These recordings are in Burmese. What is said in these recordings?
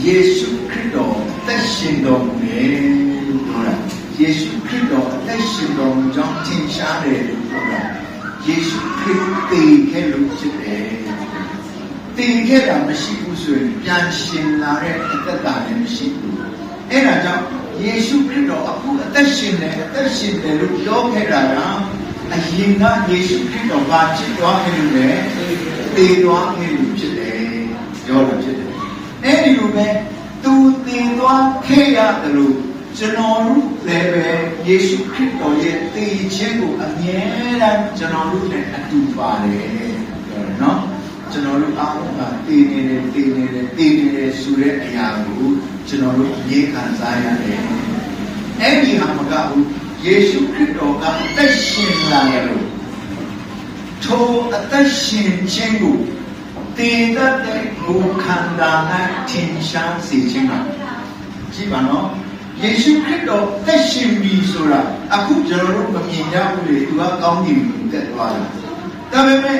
ယေရှုခရစ်တော်အသက်ရှင်တော်မူတယ်လို့ပြောတာယေရှုခရစ်တော်အသက်ရှင်တော်မူကြောင်းထင်ရှားတယ်လို့ပြောတာယေရှုခရစ်တည်ခဲ့လို့ဖြစ်တယ်တည်ခဲ့တာမရှိဘူးဆိုရင်ပြန်ရှင်လာတဲ့အသက်တာလည်းမရှိဘူးအဲ့ဒါကြောင့်ယေရှုခရစ်တော်အခုအသက်ရှင်တယ်လို့ပြောခဲ့တာကအရင်ကယေရှုခရစ်တော်ကဖြစ်သွားခဲ့လို့လေတည်သွားခဲ့လို့ဖြစ်တယ်ပြောလို့ဖြစ်တယ်အဲ့ဒီလိုပဲသူတည်သွားခဲ့ရတယ်လို့ကျွန်တော်တို့လည်းပဲယေရှုခရစ်တော်ရဲ့တည်ခြင်းကိုအမြဲတမ်းကျွန်တော်တို့နဲ့အတူပါတယ်ပြောတယ်နော်ကျွန်တော်တို့အားလုံးကတည်နေတယ်ဆိုတဲ့အရာကိုကျွန်တော်တို့အရေးခံစားရတယ်အဲ့ဒီဟာမကဘူးယေရှုခရစ်တော်ကအသက်ရှင်လာတယ်လို့ထိုအသက်ရှင်ခြင်းကိုတည်တဲ့ကိုခန္ဓာ၌ထင်ရှားစေခြင်းကကြည့်ပါနော်ယေရှုခရစ်တော်သက်ရှင်ပြီဆိုတာအခုကျွန်တော်တို့မမြင်ရဘူးလေသူကကောင်းကင်ကိုတက်သွားတာဒါပေမဲ့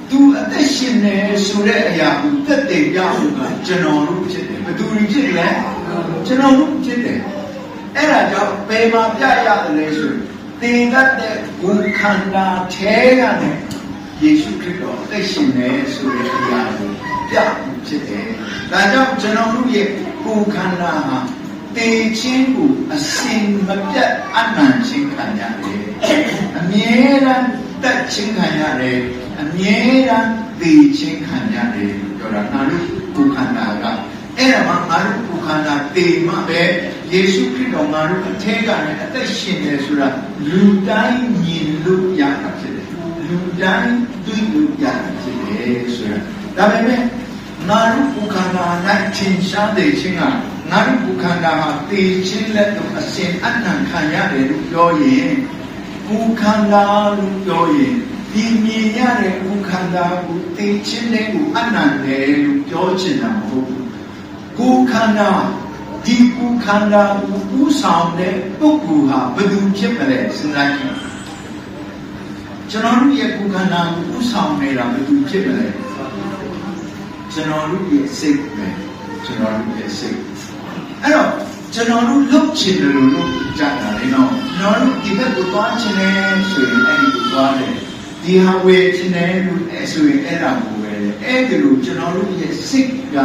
သူအသက်ရှင်နေဆိုတဲ့အရာကိုတက်တည်ပြဖို့ကကျွန်တော်တို့ဖြစ်တယ်ဘယ်သူတွေဖြစ်လဲကျွန်တော်တို့ဖြစ်တယ်အဲ့ဒါကြောင့်ဘယ်မှာပြရတယ်လဲဆိုသင်တတ်တဲ့ကိုယ်ခန္ဓာထဲကနေယေရှုခရစ်တော်အသက်ရှင်နေဆိုတဲ့အရာကိုပြဖို့ဖြစ်တယ်ဒါကြောင့်ကျွန်တော်တို့ရဲ့ကိုယ်ခန္ဓာဟာတည်ခြင်းကိုအစဉ်မပြတ်အနံ့ခြင်းခံရတယ်အမြဲတမ်းတက်ခြင်းခံရတယ်အမြဲတမ်းတည်ခြင်းခံရတယ်ပြောတာငါတို့ကိုယ်ခန္ဓာကအဲ့ဒါမှငါတို့ကိုယ်ခန္ဓာတည်မှပဲယေရှုခရစ်တော်ငါတို့အထက်ကနေအသက်ရှင်တယ်ဆိုတာလူတိုင်းမြင်လို့ရတာဖြစ်တယ်လူတိုင်းတွေ့လို့ရတာဖြစ်တယ်ဆိုတာဒါပေမဲ့ငါတို့ကိုယ်ခန္ဓာ၌ထင်ရှားတဲ့ခြင်းကငါတို့ကိုယ်ခန္ဓာမှာတည်ခြင်းလက်တော့အစဉ်အနှံခံရတယ်လို့ပြောရင်ကိုယ်ခန္ဓာလို့ပြောရင်ဒီမြင်ရတဲ့ကိုယ်ခန္ဓာကိုတည်ခြင်းနဲ့ကိုအနှံတယ်လို့ပြောချင်တာမဟုတ်ဘူးကိုယ်ခန္ဓာဒီကိုယ်ခန္ဓာကိုဥဆောင်တဲ့ပုဂ္ဂိုလ်ဟာဘယ်သူဖြစ်မလဲစဉ်းစားကြည့်ကျွန်တော်တို့ရဲ့ကိုယ်ခန္ဓာကိုဥဆောင်နေတာဘယ်သူဖြစ်မလဲကျွန်တော်တို့ရဲ့စိတ်ပဲကျွန်တော်တို့ရဲ့စိတ်အဲ့တော့ကျွန်တော်တို့လှုပ်ချင်တယ်လို့လုပ်ကြတာလေနော်ကျွန်တော်တို့ဒီဘက်ကိုသွားချင်တယ်ဆိုရင်အဲ့ဒီကိုသွားတယ်ဒီဟာဝယ်ချင်တယ်လို့ဆိုရင်အဲ့ဒါကိုဝယ်တယ်အဲ့ဒီလိုကျွန်တော်တို့ရဲ့စိတ်က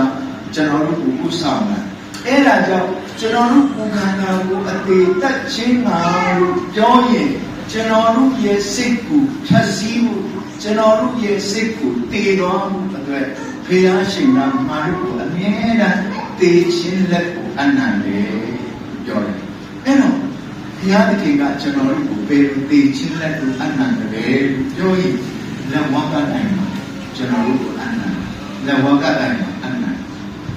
ကျွန်တော်တို့ကိုဥဆောင်တာအဲ့ဒါကြောင့်ကျွန်တော်တို့ကိုယ်ခန္ဓာကိုအသေးသက်ခြင်းမှာလို့ပြောရင်ကျွန်တော်တို့ရဲ့စိတ်ကိုဖြတ်စည်းမှုကျွန်တော်တို့ရဲ့စိတ်ကိုတည်တော်မှုအတွက်ဘုရားရှင်ကမာရုကိုအမြဲတမ်းတည်ခြင်းလက်ကိုအနံ့တယ်ပြောတယ်အဲ့တော့ဘုရားသခင်ကကျွန်တော်တို့ကိုဘယ်လိုတည်ခြင်းလက်ကိုအနံ့တယ်လို့ပြောရင်လက်ဝါးကတိုင်းမှာကျွန်တော်တို့ကိုအနံ့လက်ဝါးကတိုင်းမှာအနံ့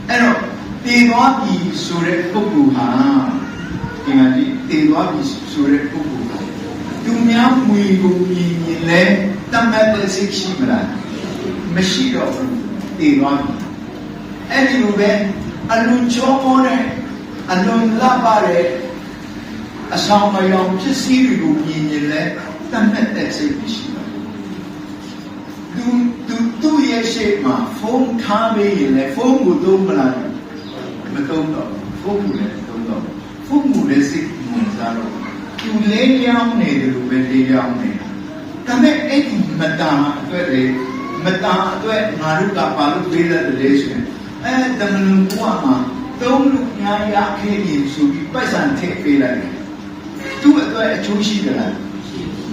အဲ့တော့တည်သွားပြီဆိုတဲ့ပုဂ္ဂိုလ်ဟာဒီမှာဒီတည်သွားပြီဆိုတဲ့ပုဂ္ဂိုလ်ဟာသူများမွေကိုမြင်ရင်လည်းတတ်မှတ်တဲ့စိတ်ရှိမလားမရှိတော့ဘူးတည်သွားပြီအဲ့ဒီလိုပဲအလွန်ချောမောတဲ့အလွန်လှပတဲ့အဆောင်အယောင်ဖြစ်စည်းတွေကိုမြင်ရင်လည်းတတ်မှတ်တဲ့စိတ်မရှိတော့ဘူးသူရဲ့ရှေ့မှာဖုန်းထားပေးရင်လည်းဖုန်းကိုသုံးမလားမသုံးတော့ဖုန်းကိုလည်းသုံးတော့ဖုန်းကိုလည်းစိတ်ဝင်စားတော့သူလေးလျောင်းနေတယ်လို့ပဲလေးလျောင်းနေဒါပေမဲ့အဲ့ဒီမတာအတွက်လေမတာအတွက်ငါတို့ကဘာလို့ပေးရတယ်လဲဆိုရင်တမန်တော်ကမှာသုံးလူများရခဲ့ရင်ဆိုပြီးပိုက်ဆံထည့်ပေးလိုက်တယ်သူ့အတွက်အကျိုးရှိကြလား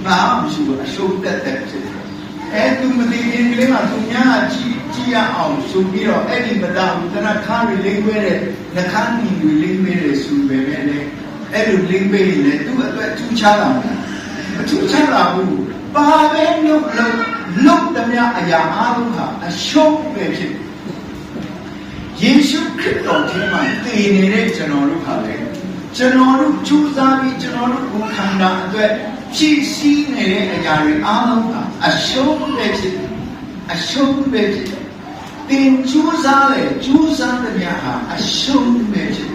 ဘာမှမရှိဘူးအရှုံးတက်တဲ့ဖြစ်တယ်သူမသိရင်ကလေးမှသူများကြည့်ရအောင်ဆိုပြီးတော့အဲ့ဒီမတာဘူးတနခါရီလိမ့်ပေးတဲ့နှခမ်းကြီးတွေလိမ့်ပေးတဲ့ဆိုပေမဲ့လည်းအဲ့လိုလိမ့်ပေးရင်လည်းသူ့အတွက်ထူးခြားတာမထူးခြားတာဘူးဘာပဲလုပ်တမျှအရာအားလုံးဟာအရှုံးပဲဖြစ်ယေရှုခရစ်တော်ထဲမှာတည်နေတဲ့ကျွန်တော်တို့ဟာလေကျွန်တော်တို့ကြိုးစားပြီးကျွန်တော်တို့ကိုယ်ခန္ဓာအတွက်ဖြည့်ဆည်းနေတဲ့အရာတွေအားလုံးဟာအရှုံးပဲဖြစ်အရှုံးပဲဖြစ်တင်ကြိုးစားတဲ့မျှဟာအရှုံးပဲဖြစ်